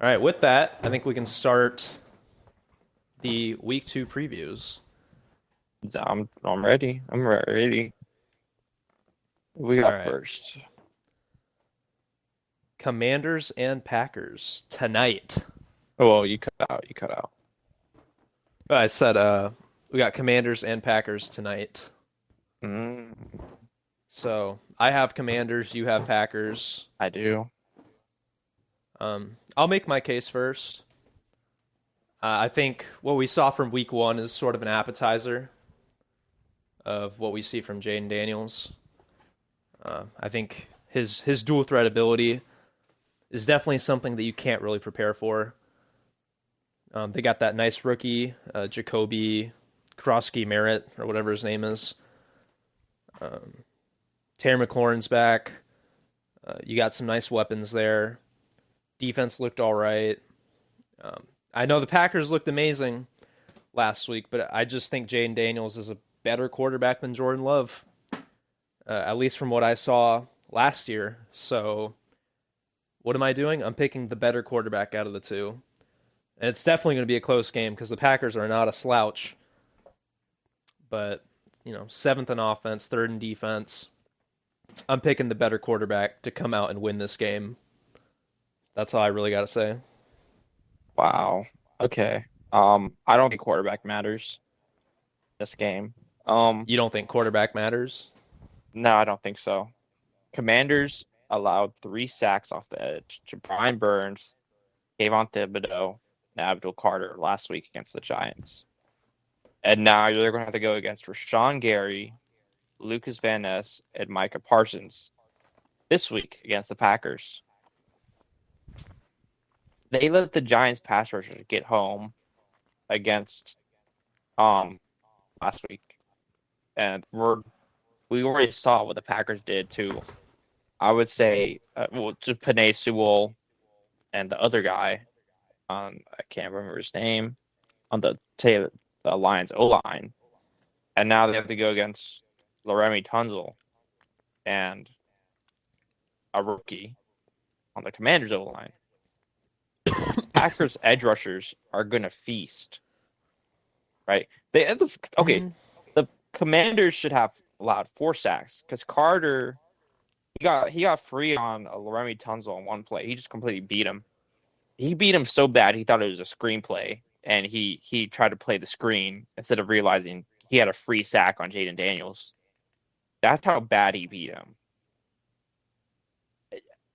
All right, with that, I think we can start the week 2 previews. I'm ready. I'm ready. We All got right. first. Commanders and Packers tonight. Oh, well, you cut out. You cut out. I said we got Commanders and Packers tonight. Mm, So, I have Commanders, you have Packers. I do. I'll make my case first. I think what we saw from week 1 is sort of an appetizer of what we see from Jaden Daniels. I think his dual threat ability is definitely something that you can't really prepare for. They got that nice rookie, Jacoby Krosky Merritt, or whatever his name is. Um, Terry McLaurin's back. You got some nice weapons there. Defense looked all right. I know the Packers looked amazing last week, but I just think Jaden Daniels is a better quarterback than Jordan Love, at least from what I saw last year. So, what am I doing? I'm picking the better quarterback out of the two. And it's definitely going to be a close game because the Packers are not a slouch. But, seventh in offense, third in defense. I'm picking the better quarterback to come out and win this game. That's all I really got to say. Wow. Okay. I don't think quarterback matters this game. You don't think quarterback matters? No, I don't think so. Commanders allowed 3 sacks off the edge to Brian Burns, Kayvon Thibodeau, and Abdul Carter last week against the Giants. And now you're going to have to go against Rashawn Gary, Lucas Van Ness, and Micah Parsons this week against the Packers. They let the Giants pass rushers get home against last week, and we already saw what the Packers did to, I would say, to Penei Sewell and the other guy on, I can't remember his name, on the Lions O line, and now they have to go against Laremy Tunzel and a rookie on the Commanders O line. These Packers edge rushers are gonna feast, right? Okay. Mm, The Commanders should have allowed 4 sacks because Carter he got free on a Laremy Tunzel on one play. He just completely beat him. He beat him so bad he thought it was a screenplay, and he tried to play the screen instead of realizing he had a free sack on Jaden Daniels. That's how bad he beat him.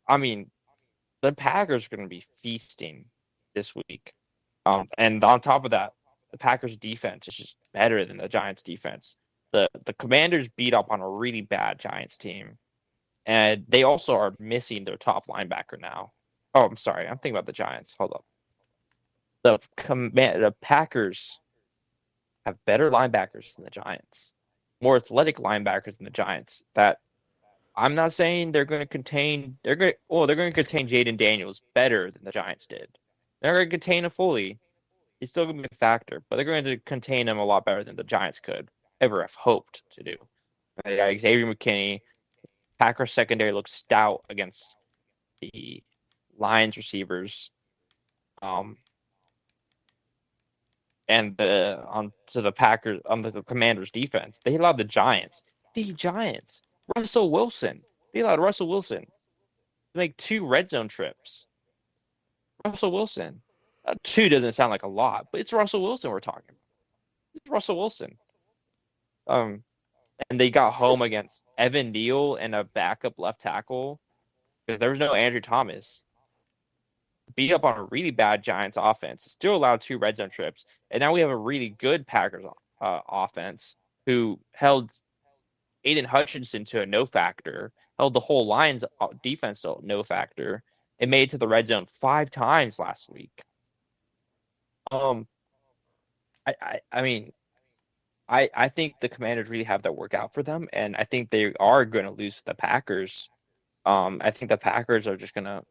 I mean, the Packers are going to be feasting this week. And on top of that, the Packers defense is just better than the Giants defense. The Commanders beat up on a really bad Giants team, and they also are missing their top linebacker now. Oh, I'm sorry, I'm thinking about the Giants. Hold up. The Packers have better linebackers than the Giants, more athletic linebackers than the Giants. That I'm not saying they're going to contain. They're going to contain Jaden Daniels better than the Giants did. They're going to contain him fully. He's still going to be a factor, but they're going to contain him a lot better than the Giants could ever have hoped to do. They got Xavier McKinney. Packers secondary looks stout against the Lions receivers. Um, and on to the Packers on the Commanders defense, they allowed the Giants, Russell Wilson. They allowed Russell Wilson to make 2 red zone trips. Russell Wilson. 2 doesn't sound like a lot, but it's Russell Wilson we're talking about. It's Russell Wilson. Um, and they got home against Evan Neal and a backup left tackle because there was no Andrew Thomas. Beat up on a really bad Giants offense. Still allowed 2 red zone trips, and now we have a really good Packers offense who held Aiden Hutchinson to a no factor, held the whole Lions defense to a no factor, and made it to the red zone 5 times last week. Um, I mean, I think the Commanders really have that work out for them, and I think they are going to lose to the Packers. I think the Packers are just going to.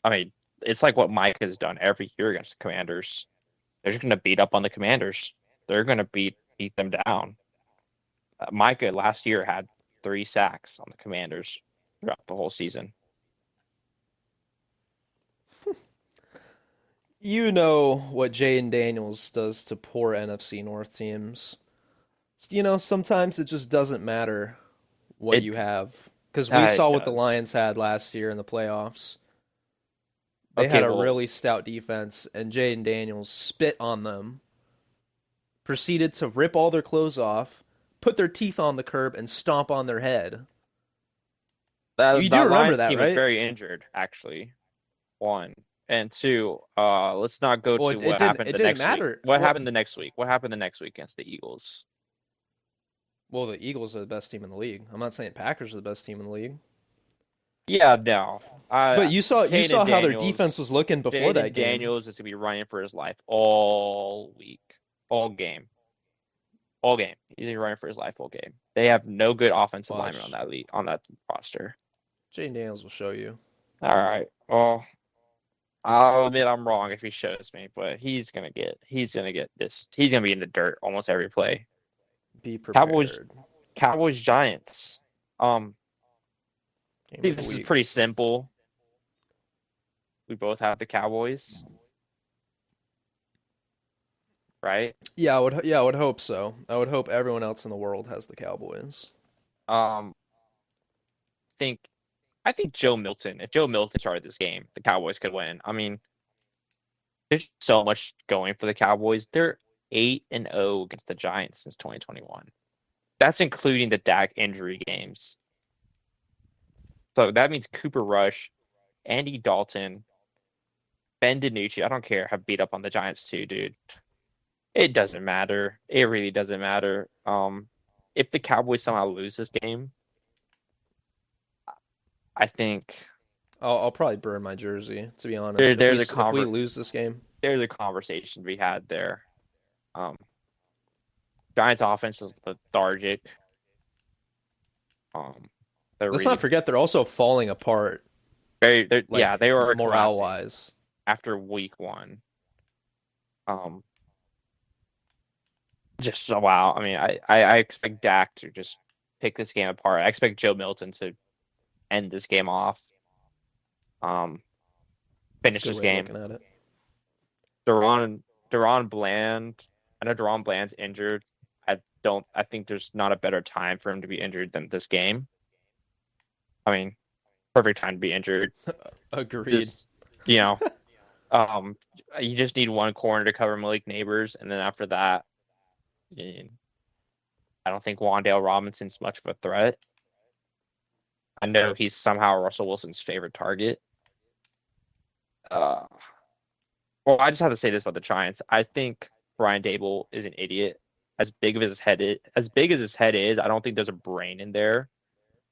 I mean, it's like what Mike has done every year against the Commanders. They're just going to beat up on the Commanders. They're going to beat them down. Micah last year had 3 sacks on the Commanders throughout the whole season. You know what Jaden Daniels does to poor NFC North teams. Sometimes it just doesn't matter what It you have. Because we it saw what the does. Lions had last year in the playoffs. They Okay, had a well, really stout defense, and Jaden Daniels spit on them, proceeded to rip all their clothes off, put their teeth on the curb, and stomp on their head. You do that remember Lions that, team was right? very injured, actually. One and two. Let's not go Well, to it what didn't. happened It the didn't next week. matter. What What? happened the next week? What happened the next week against the Eagles? Well, the Eagles are the best team in the league. I'm not saying Packers are the best team in the league, Yeah, no. but you saw how their defense was looking before that Jaden game. Daniels is gonna be running for his life all week, all game, all game. He's gonna be running for his life all game. They have no good offensive linemen on Watch, that on that roster. Jaden Daniels will show you. All right. Well, I'll admit I'm wrong if he shows me, but he's gonna get this. He's gonna be in the dirt almost every play. Be Cowboys prepared. Cowboys Giants. Um, I Game think of the this is week. pretty simple. We both have the Cowboys, right? Yeah, I would hope so. I would hope everyone else in the world has the Cowboys. Um, think I think Joe Milton. If Joe Milton started this game, the Cowboys could win. I mean, there's so much going for the Cowboys. They're 8-0 against the Giants since 2021. That's including the Dak injury games. So that means Cooper Rush, Andy Dalton, Ben DiNucci, I don't care, have beat up on the Giants too, dude. It doesn't matter. It really doesn't matter. If the Cowboys somehow lose this game, I think I'll probably burn my jersey, to be there honest. If we there's a if we lose this game, there's a conversation to be had there. Um, Giants offense is lethargic. Um, they're let's not really forget they're also falling apart, yeah, like they are morale collapsing wise. after week one. Um, just so wow. I mean, I expect Dak to just pick this game apart. I expect Joe Milton to end this game off. Um, That's a finish good this way of game. looking at it. Deron Bland. I know Deron Bland's injured. I think there's not a better time for him to be injured than this game. I mean, perfect time to be injured. Agreed. Just you know, um, you just need one corner to cover Malik Neighbors, and then after that, I don't think Wandale Robinson's much of a threat. I know he's somehow Russell Wilson's favorite target. Uh, well, I just have to say this about the Giants. I think Brian Dable is an idiot. As big as his head is, I don't think there's a brain in there.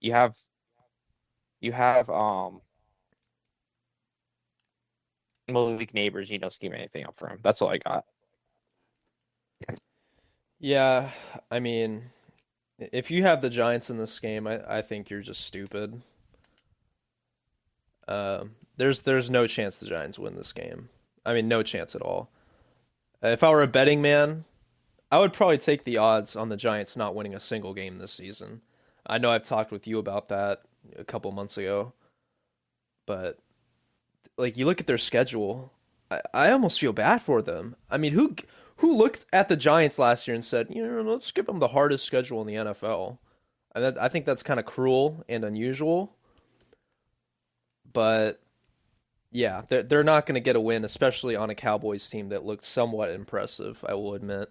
You have you have Malik Neighbors. He doesn't give anything up for him. That's all I got. Yeah, I mean, if you have the Giants in this game, I think you're just stupid. There's no chance the Giants win this game. I mean, no chance at all. If I were a betting man, I would probably take the odds on the Giants not winning a single game this season. I know I've talked with you about that a couple months ago, but like you look at their schedule, I almost feel bad for them. I mean, who looked at the Giants last year and said, let's give them the hardest schedule in the NFL? And I think that's kind of cruel and unusual, but yeah, they're not going to get a win, especially on a Cowboys team that looked somewhat impressive, I will admit,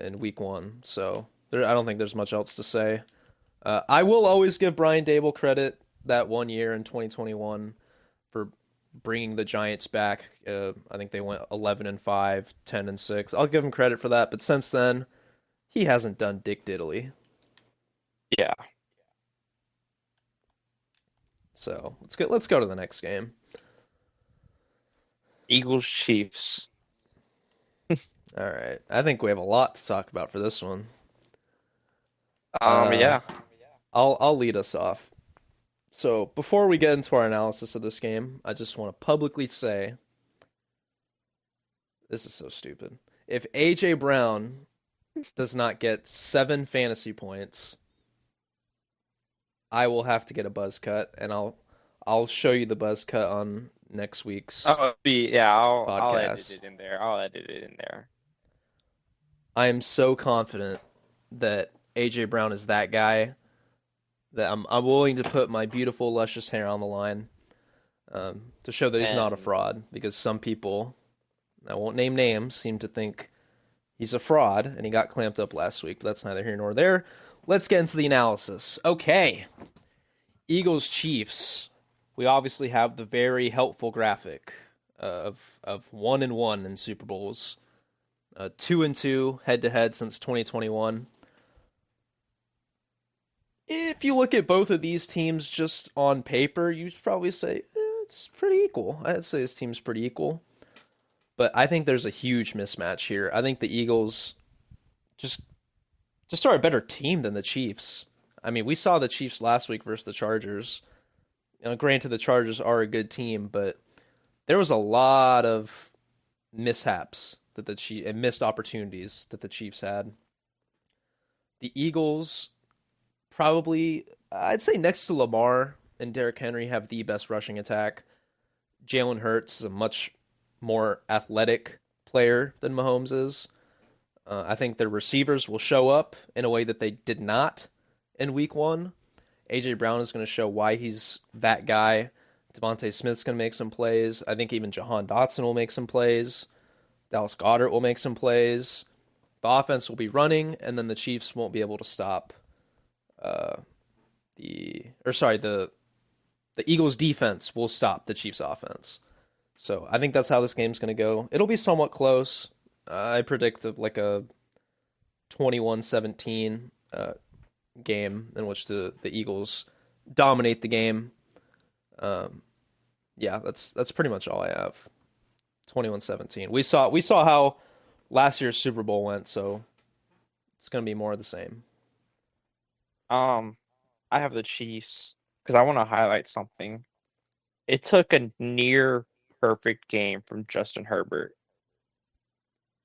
in Week 1. So I don't think there's much else to say. I will always give Brian Dable credit that one year in 2021 for bringing the Giants back. I think they went 11-5, 10-6. I'll give him credit for that, but since then, he hasn't done dick diddly. Yeah. So let's go to the next game. Eagles Chiefs. All right, I think we have a lot to talk about for this one. Uh, Yeah. I'll lead us off. So before we get into our analysis of this game, I just want to publicly say this is so stupid. If AJ Brown does not get 7 fantasy points, I will have to get a buzz cut, and I'll show you the buzz cut on next week's Oh, yeah, I'll edit podcast. it in there. I'll edit it in there. I am so confident that AJ Brown is that guy that I'm willing to put my beautiful, luscious hair on the line to show that he's not a And fraud. Because some people, I won't name names, seem to think he's a fraud, and he got clamped up last week. But that's neither here nor there. Let's get into the analysis. Okay, Eagles Chiefs. We obviously have the very helpful graphic of 1-1 in Super Bowls, 2-2 head to head since 2021. If you look at both of these teams just on paper, you'd probably say it's pretty equal. I'd say this team's pretty equal. But I think there's a huge mismatch here. I think the Eagles just just are a better team than the Chiefs. I mean, we saw the Chiefs last week versus the Chargers. Granted, the Chargers are a good team, but there was a lot of mishaps that the Chiefs and missed opportunities that the Chiefs had. The Eagles probably, I'd say next to Lamar and Derrick Henry, have the best rushing attack. Jalen Hurts is a much more athletic player than Mahomes is. I think their receivers will show up in a way that they did not in week one. AJ Brown is going to show why he's that guy. Devontae Smith's going to make some plays. I think even Jahan Dotson will make some plays. Dallas Goedert will make some plays. The offense will be running, and then the Chiefs won't be able to stop uh, the Eagles defense will stop the Chiefs offense. So I think that's how this game's going to go. It'll be somewhat close. I predict like a 21-17 game in which the Eagles dominate the game. Um, yeah, that's pretty much all I have. 21-17. We saw how last year's Super Bowl went, so it's going to be more of the same. um, I have the Chiefs because I want to highlight something. It took a near perfect game from Justin Herbert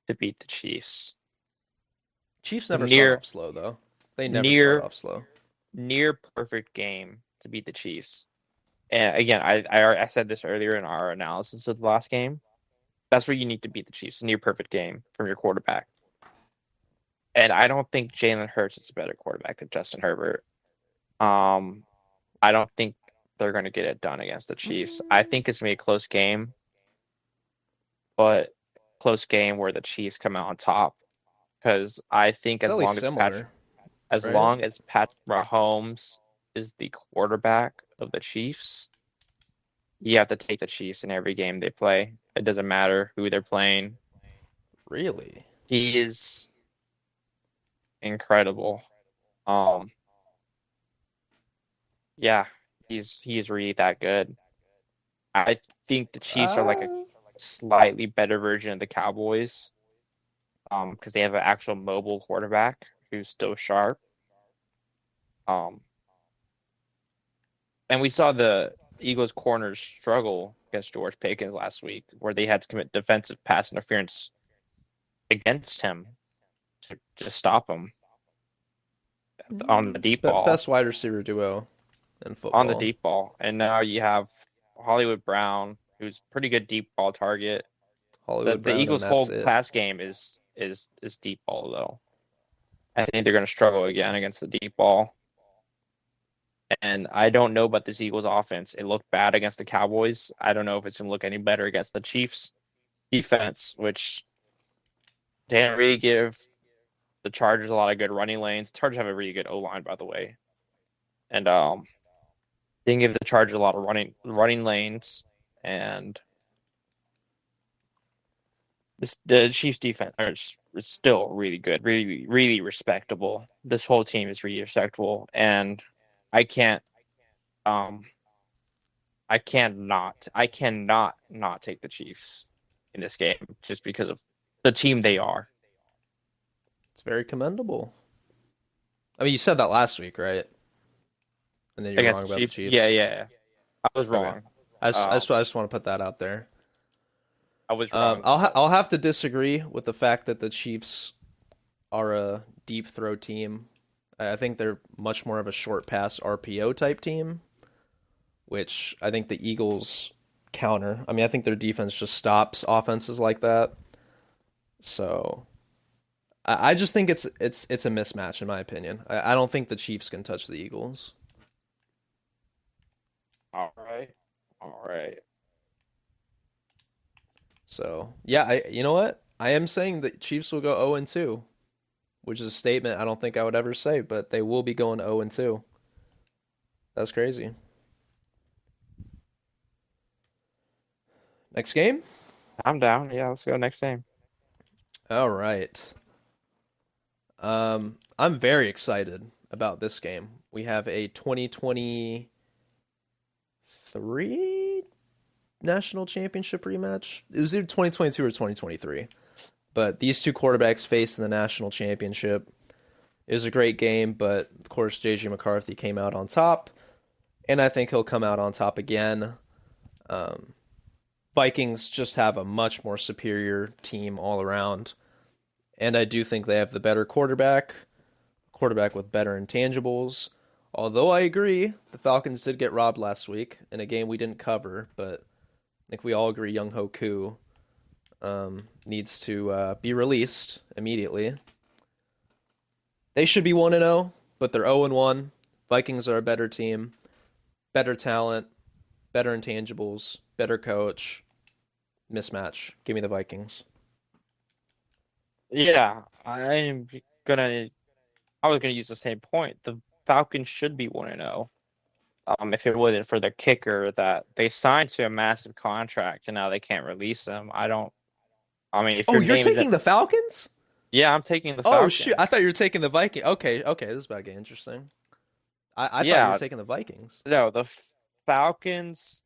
to beat the Chiefs. Chiefs A never start near off slow though. They never start near off slow. near perfect game to beat the Chiefs. And again, I said this earlier in our analysis of the last game. That's where you need to beat the Chiefs. A near perfect game from your quarterback. And I don't think Jalen Hurts is a better quarterback than Justin Herbert. Um, I don't think they're going to get it done against the Chiefs. I think it's going to be a close game, but close game where the Chiefs come out on top. Because I think It's at least similar, as right? long as Patrick Mahomes is the quarterback of the Chiefs, you have to take the Chiefs in every game they play. It doesn't matter who they're playing. Really? He is incredible. Um, yeah, he's really that good. I think the Chiefs are like a Uh, slightly better version of the Cowboys, because they have an actual mobile quarterback who's still sharp. Um, and we saw the Eagles corners struggle against George Pickens last week, where they had to commit defensive pass interference against him to just stop him on the deep ball. best wide receiver duo in On the football. deep ball. And now you have Hollywood Brown, who's pretty good deep ball target. The Hollywood the Brown, and Eagles' that's whole it. pass game is deep ball though. I think they're going to struggle again against the deep ball. And I don't know about this Eagles offense. It looked bad against the Cowboys. I don't know if it's going to look any better against the Chiefs defense, which didn't really give the Chargers a lot of good running lanes. The Chargers have a really good O line, by the way, and didn't give the Chargers a lot of running lanes. And the Chiefs defense is still really good, really really respectable. This whole team is really respectable, and I can't um I cannot not take the Chiefs in this game just because of the team they are. It's very commendable. I mean, you said that last week, right? And then you were Against wrong the about the Chiefs. Yeah, Chiefs. yeah. I was Okay. wrong. I Um, just want to put that out there. I was wrong. I'll have to disagree with the fact that the Chiefs are a deep throw team. I think they're much more of a short pass RPO type team. which I think the Eagles counter. I mean, I think their defense just stops offenses like that. So I just think it's a mismatch in my opinion. I don't think the Chiefs can touch the Eagles. All right. All right. So yeah, you know what? I am saying that Chiefs will go 0 and 2, which is a statement I don't think I would ever say, but they will be going 0 and 2. That's crazy. Next game? I'm down. Yeah, let's go next game. All right. I'm very excited about this game. We have a 2023 national championship rematch. It was either 2022 or 2023. But these two quarterbacks faced in the national championship. It was a great game, but of course JJ McCarthy came out on top, and I think he'll come out on top again. Um, Vikings just have a much more superior team all around, and I do think they have the better quarterback with better intangibles. Although I agree, the Falcons did get robbed last week in a game we didn't cover, but I think we all agree Young Ho Koo needs to be released immediately. They should be 1-0, but they're 0-1. Vikings are a better team, better talent, better intangibles, better coach. Mismatch. Give me the Vikings. Yeah, gonna. I was gonna use the same point. The Falcons should be 1-0. If it wasn't for the kicker that they signed to a massive contract and now they can't release him. I don't. I mean, if Oh, your you're name isn't, taking the Falcons? yeah, I'm taking the Oh shoot! I thought Falcons. you were taking the Vikings. Okay. This is about to get interesting. I thought you were Yeah, taking the Vikings. no, the Falcons.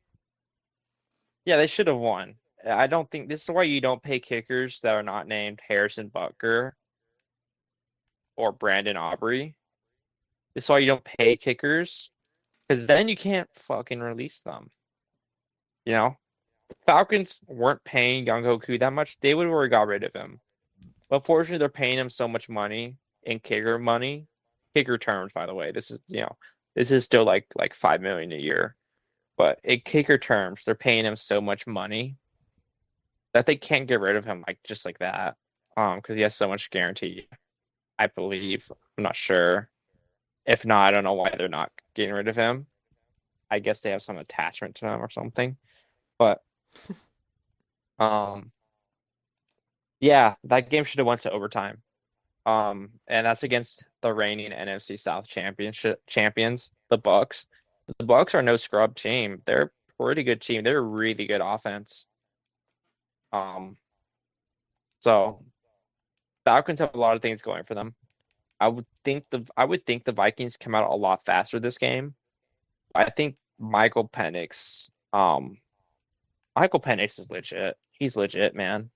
Yeah, they should have won. I don't think this is why you don't pay kickers that are not named Harrison Butker or Brandon Aubrey. This is why you don't pay kickers because then you can't fucking release them. You know, Falcons weren't paying Young Hoku that much. They would have already got rid of him. But fortunately, they're paying him so much money, kicker terms, by the way. This is still like 5 million a year. But in kicker terms, they're paying him so much money that they can't get rid of him like just like that. Because he has so much guarantee, I believe. I'm not sure. If not, I don't know why they're not getting rid of him. I guess they have some attachment to him or something. But um, yeah, that game should have went to overtime. And that's against the reigning NFC South championship champions, the Bucks. The Bucks are no scrub team. They're a pretty good team. They're a really good offense. Um, so Falcons have a lot of things going for them. I would think the Vikings come out a lot faster this game. I think Michael Penix is legit. He's legit, man.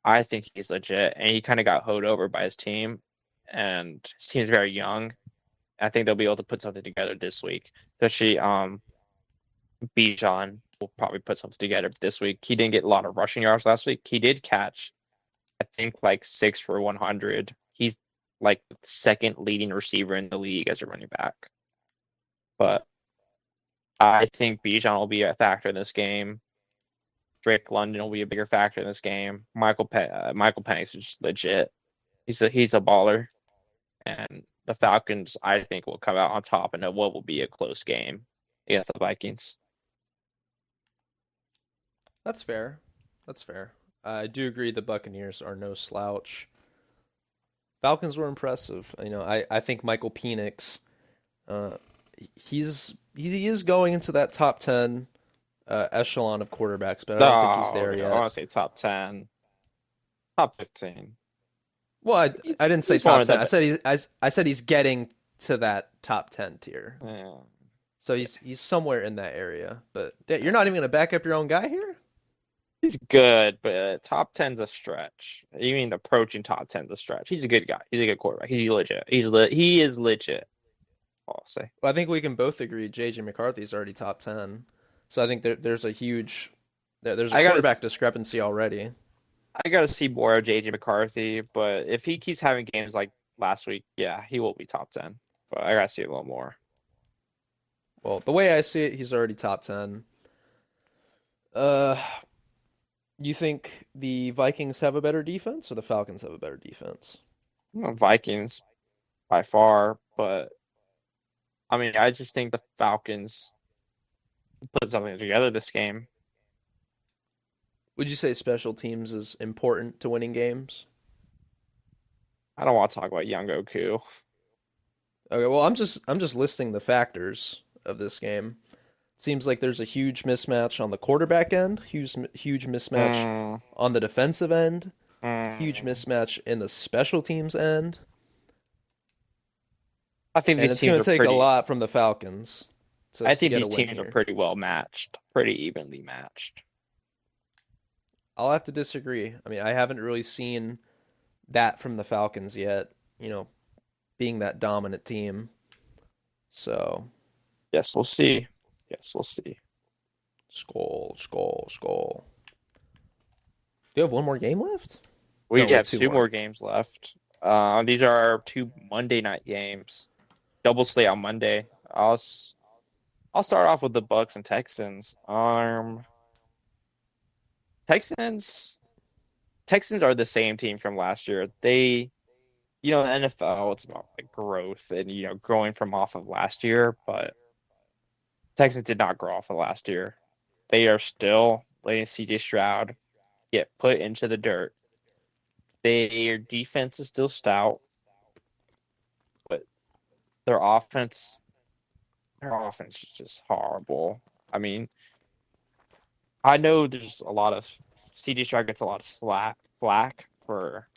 I think he's legit, and he kind of got hoed over by his team, and his team's very young. I think they'll be able to put something together this week. Especially Bijan will probably put something together this week. He didn't get a lot of rushing yards last week. He did catch, I think, like 6 for 100. He's like the second leading receiver in the league as a running back. But I think Bijan will be a factor in this game. Drake London will be a bigger factor in this game. Michael Penix is just legit. He's a baller, and the Falcons I think will come out on top in what will be a close game against the Vikings. That's fair. That's fair. I do agree the Buccaneers are no slouch. Falcons were impressive. I think Michael Penix, uh, he is going into that top 10 echelon of quarterbacks, but I don't think he's Oh, there I yet. want to say top 10, top 15. Well, I didn't say He's one top of 10. the I said he's getting to that top 10 tier. yeah. So he's somewhere in that area. But you're not even gonna back up your own guy here? He's good, but top 10's a stretch. You mean approaching top 10's a stretch. He's a good guy. He's a good quarterback. He's legit. He is legit. I'll say. Well, I think we can both agree JJ McCarthy's already top 10. So I think there's a I gotta quarterback discrepancy already. I gotta see more of JJ McCarthy, but if he keeps having games like last week, yeah, he will be top 10. But I gotta see a little more. Well, the way I see it, he's already top 10. Uh, you think the Vikings have a better defense or the Falcons have a better defense? Vikings by far, but I mean, I just think the Falcons put something together this game. Would you say special teams is important to winning games? I don't want to talk about Young Goku. Okay, well, I'm just listing the factors of this game. Seems like there's a huge mismatch on the quarterback end, huge mismatch Mm, on the defensive end, huge mm. mismatch in the special teams end, I think and these it's going teams to are take a pretty. lot from the Falcons to I to think get a these win teams are here. pretty well matched, pretty evenly matched. I'll have to disagree. I mean, I haven't really seen that from the Falcons yet, you know, being that dominant team. So, Yes, we'll see. Yes, we'll see. skull, skull, skull. Do you have one more game left? No, We we have have two two more. more games left. These are our two Monday night games. Double slate on Monday. I'll start off with the Bucks and Texans. Texans Texans are the same team from last year. The NFL, it's about like growth and growing from off of last year, but Texans did not grow off of last year. They are still letting CJ Stroud get put into the dirt. Their defense is still stout, but their offense, their offense is just horrible. I mean, I know there's a lot of CJ Stroud gets a lot of flack for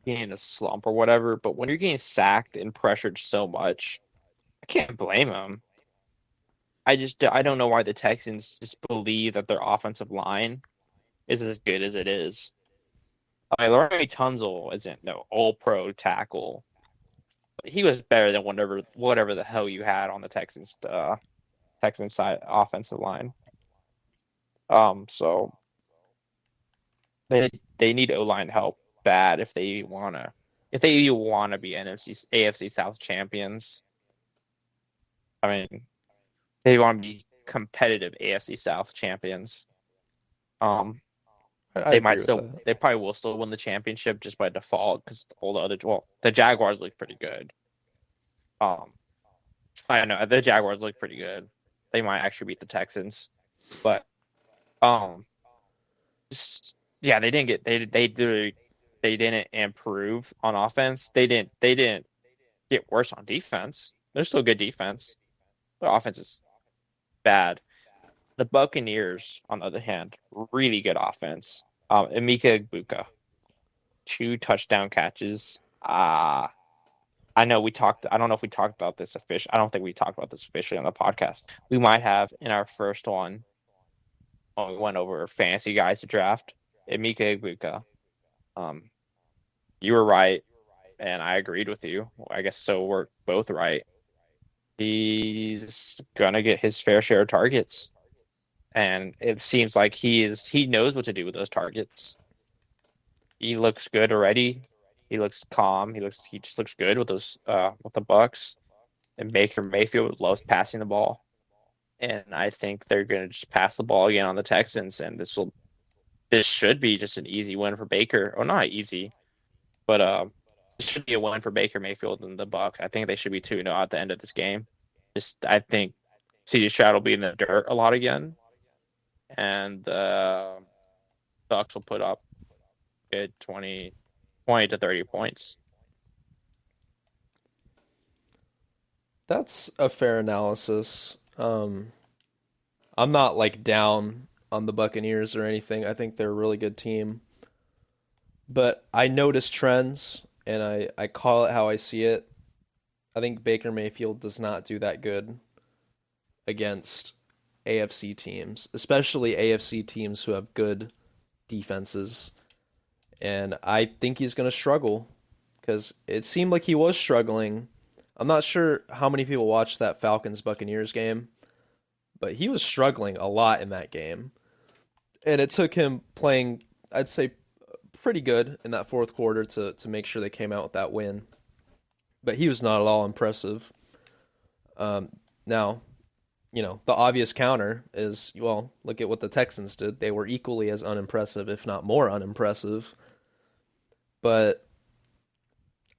being in a slump or whatever, but when you're getting sacked and pressured so much, I can't blame him. I don't know why the Texans just believe that their offensive line is as good as it is. I mean, Larry Tunzel isn't no all pro tackle, but he was better than whatever the hell you had on the Texans side offensive line. So they need O line help bad if they wanna be NFC AFC South champions. I mean, they want to be competitive AFC South champions. Um, I agree with that. they probably will still win the championship just by default because all the other, well, the Jaguars look pretty good. Um, I don't know the Jaguars look pretty good. They might actually beat the Texans, but um, yeah, they didn't improve on offense. They didn't get worse on defense. They're still good defense. Their offense is bad. The Buccaneers, on the other hand, really good offense. Emeka Egbuka, 2 touchdown catches. I know we talked. I don't know if we talked about this officially. I don't think we talked about this officially on the podcast. We might have in our first one when we went over fantasy guys to draft. Emeka Egbuka. Um, you were right, and I agreed with you. I guess so. We're both right. He's gonna get his fair share of targets, and it seems like he knows what to do with those targets. He looks good already. He looks calm. He just looks good with the Bucks. And Baker Mayfield loves passing the ball. And I think they're gonna just pass the ball again on the Texans, and this should be just an easy win for Baker. Or not easy, but this should be a win for Baker Mayfield and the Buck. I think they should be 2-0 at the end of this game. I think CJ Stroud will be in the dirt a lot again, and the Bucks will put up good 20 to 30 points. That's a fair analysis. I'm not like down on the Buccaneers or anything. I think they're a really good team. But I notice trends and I call it how I see it. I think Baker Mayfield does not do that good against AFC teams, especially AFC teams who have good defenses. And I think he's going to struggle because it seemed like he was struggling. I'm not sure how many people watched that Falcons Buccaneers game, but he was struggling a lot in that game. And it took him playing, I'd say, pretty good in that fourth quarter to make sure they came out with that win. But he was not at all impressive. Um, Now, the obvious counter is, well, look at what the Texans did. They were equally as unimpressive, if not more unimpressive. But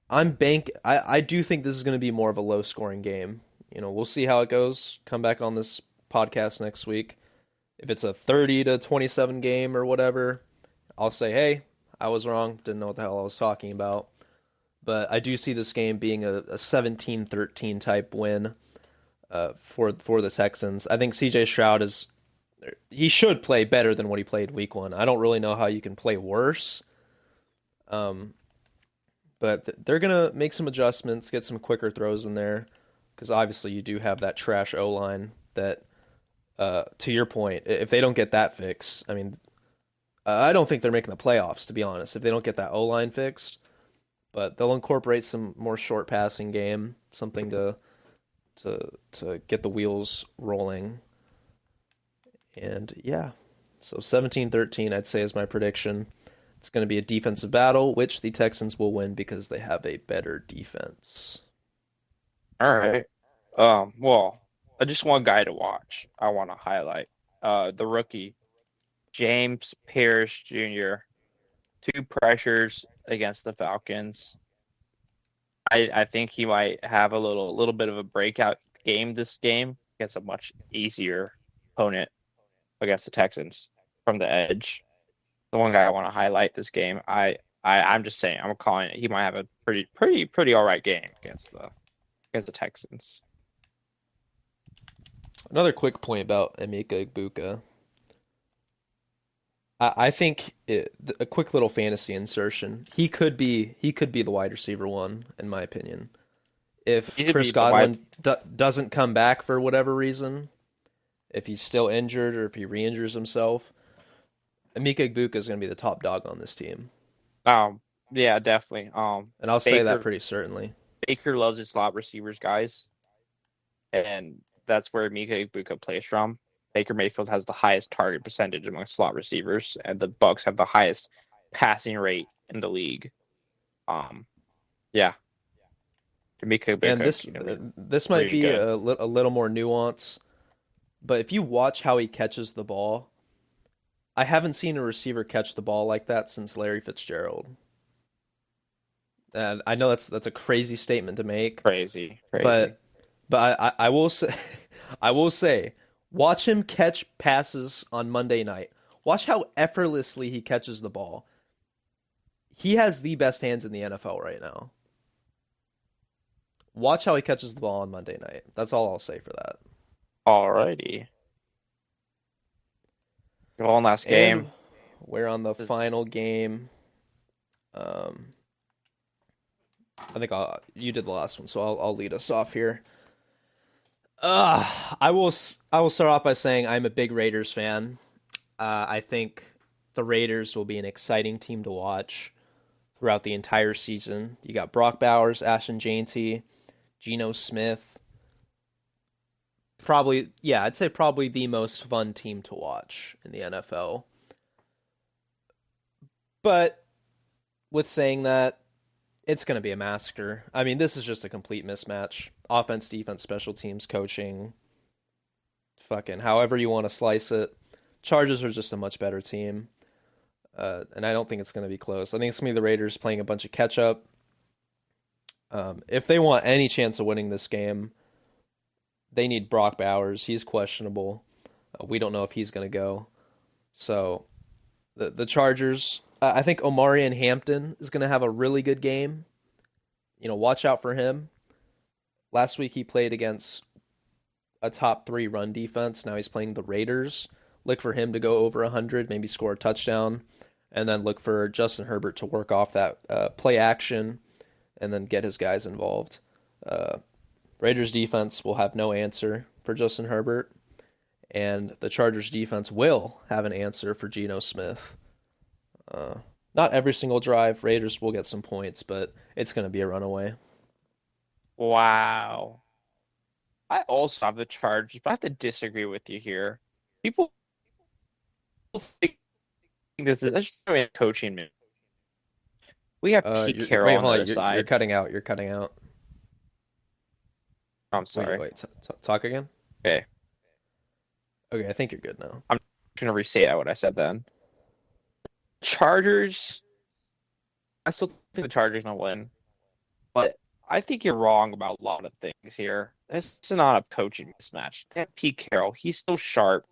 I do think this is going to be more of a low scoring game. We'll see how it goes. Come back on this podcast next week. If it's a 30 to 27 game or whatever, I'll say, hey, I was wrong. Didn't know what the hell I was talking about. But I do see this game being a 17-13 type win for the Texans. I think C.J. Stroud he should play better than what he played week 1. I don't really know how you can play worse. But they're going to make some adjustments, get some quicker throws in there, because obviously you do have that trash O-line that, to your point, if they don't get that fixed, I mean, I don't think they're making the playoffs, to be honest, if they don't get that O-line fixed. But they'll incorporate some more short passing game, something to get the wheels rolling. And yeah, so 17-13, I'd say, is my prediction. It's going to be a defensive battle, which the Texans will win because they have a better defense. All right. Well, just one guy to watch. I want to highlight the rookie, James Pierce Jr. 2 pressures against the Falcons. I think he might have a little bit of a breakout game this game against a much easier opponent against the Texans from the edge. The one guy I want to highlight this game. I'm just saying, I'm calling it. He might have a pretty all right game against the Texans. Another quick point about Emeka Egbuka. I think a quick little fantasy insertion. He could be the wide receiver 1, in my opinion. If Chris Godwin doesn't come back for whatever reason, if he's still injured or if he re-injures himself, Emeka Egbuka is going to be the top dog on this team. Yeah, definitely. And I'll say that pretty certainly. Baker loves his slot receivers, guys, and that's where Emeka Egbuka plays from. Baker Mayfield has the highest target percentage among slot receivers, and the Bucks have the highest passing rate in the league. Yeah. Emeka Egbuka, and this might be a little more nuance, but if you watch how he catches the ball, I haven't seen a receiver catch the ball like that since Larry Fitzgerald. And I know that's a crazy statement to make. Crazy. But I will say, watch him catch passes on Monday night. Watch how effortlessly he catches the ball. He has the best hands in the NFL right now. Watch how he catches the ball on Monday night. That's all I'll say for that. Alrighty. One last game. And we're on the final game. I think you did the last one, so I'll lead us off here. I will start off by saying I'm a big Raiders fan. I think the Raiders will be an exciting team to watch throughout the entire season. You got Brock Bowers, Ashton Jeanty, Geno Smith. I'd say probably the most fun team to watch in the NFL. But with saying that, it's going to be a massacre. I mean, this is just a complete mismatch. Offense, defense, special teams, coaching, fucking however you want to slice it. Chargers are just a much better team. And I don't think it's going to be close. I think it's going to be the Raiders playing a bunch of catch-up. If they want any chance of winning this game, they need Brock Bowers. He's questionable. We don't know if he's going to go. So the Chargers, I think Omarion Hampton is going to have a really good game. Watch out for him. Last week he played against a top 3 run defense. Now he's playing the Raiders. Look for him to go over 100, maybe score a touchdown, and then look for Justin Herbert to work off that play action and then get his guys involved. Raiders defense will have no answer for Justin Herbert, and the Chargers defense will have an answer for Geno Smith. Not every single drive, Raiders will get some points, but it's going to be a runaway. Wow. I also have the Chargers, but I have to disagree with you here. People think this is a coaching move. We have Pete Carroll on the other side. You're cutting out. You're cutting out. I'm Wait, sorry. wait. Talk again. Okay, Okay, I think you're good now. I'm gonna restate what I said then. Chargers. I still think the Chargers gonna win, but I think you're wrong about a lot of things here. This is not a coaching mismatch. They have Pete Carroll. He's still sharp.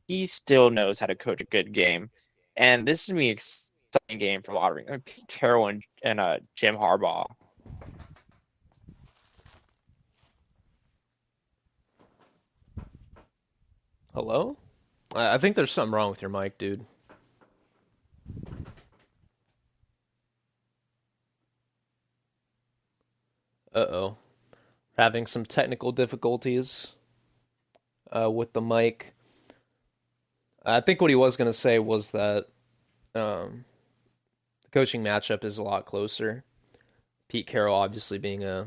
He still knows how to coach a good game, and this is gonna be an exciting game for a lot of reasons. I mean, Pete Carroll and Jim Harbaugh. Hello? I think there's something wrong with your mic, dude. Uh-oh. Having some technical difficulties with the mic. I think what he was going to say was that the coaching matchup is a lot closer. Pete Carroll, obviously being a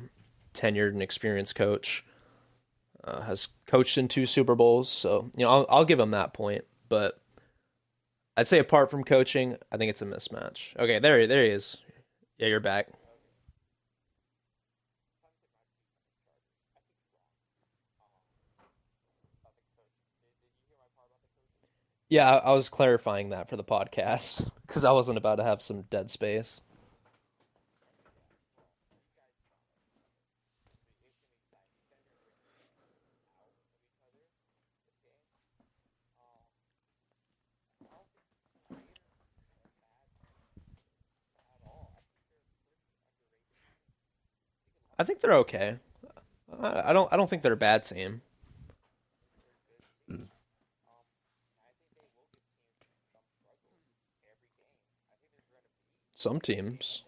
tenured and experienced coach, has coached in 2 Super Bowls, so I'll give him that point. But I'd say apart from coaching, I think it's a mismatch. Okay, there he is. Yeah, you're back. Yeah, I was clarifying that for the podcast because I wasn't about to have some dead space. I think they're okay. I don't think they're a bad team. Some teams.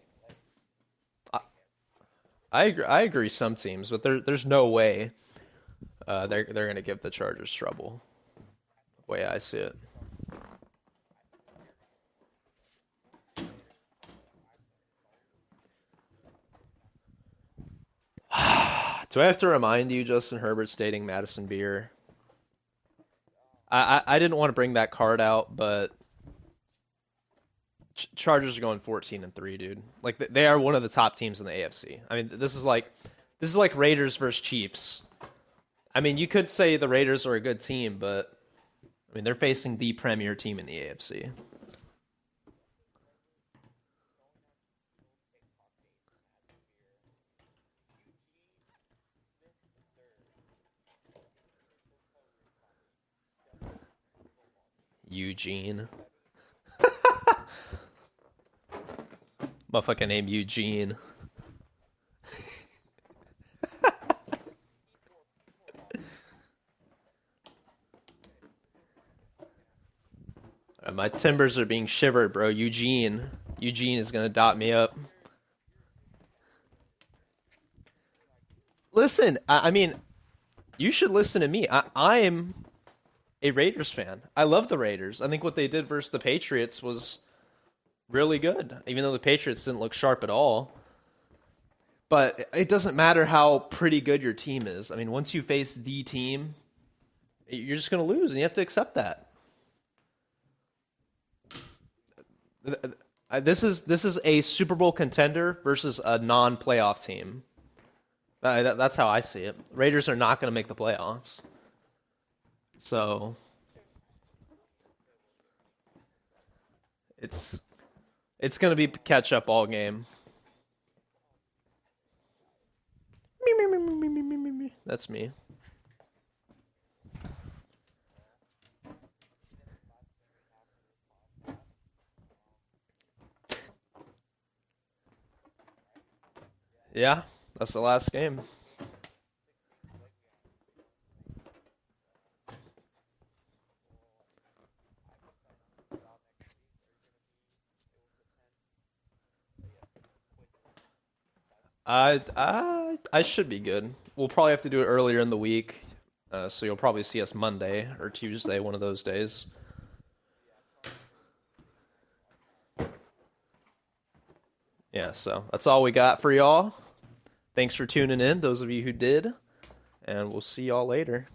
I, I agree some teams, but there's no way they're gonna give the Chargers trouble. The way I see it. Do I have to remind you Justin Herbert's dating Madison Beer? I didn't want to bring that card out, but Chargers are going 14-3, dude. Like they are one of the top teams in the AFC. I mean, this is like Raiders versus Chiefs. I mean, you could say the Raiders are a good team, but I mean, they're facing the premier team in the AFC. Eugene. Motherfucker named Eugene. My timbers are being shivered, bro. Eugene. Eugene is gonna dot me up. Listen, I mean, you should listen to me. I'm a Raiders fan. I love the Raiders. I think what they did versus the Patriots was really good, even though the Patriots didn't look sharp at all. But it doesn't matter how pretty good your team is. I mean, once you face the team, you're just going to lose, and you have to accept that. This is a Super Bowl contender versus a non-playoff team. That's how I see it. Raiders are not going to make the playoffs. So it's it's going to be catch up all game. Me, me, me, me, me, me, me, me. That's me. Yeah, that's the last game. I should be good. We'll probably have to do it earlier in the week, so you'll probably see us Monday or Tuesday, one of those days. Yeah, so that's all we got for y'all. Thanks for tuning in, those of you who did, and we'll see y'all later.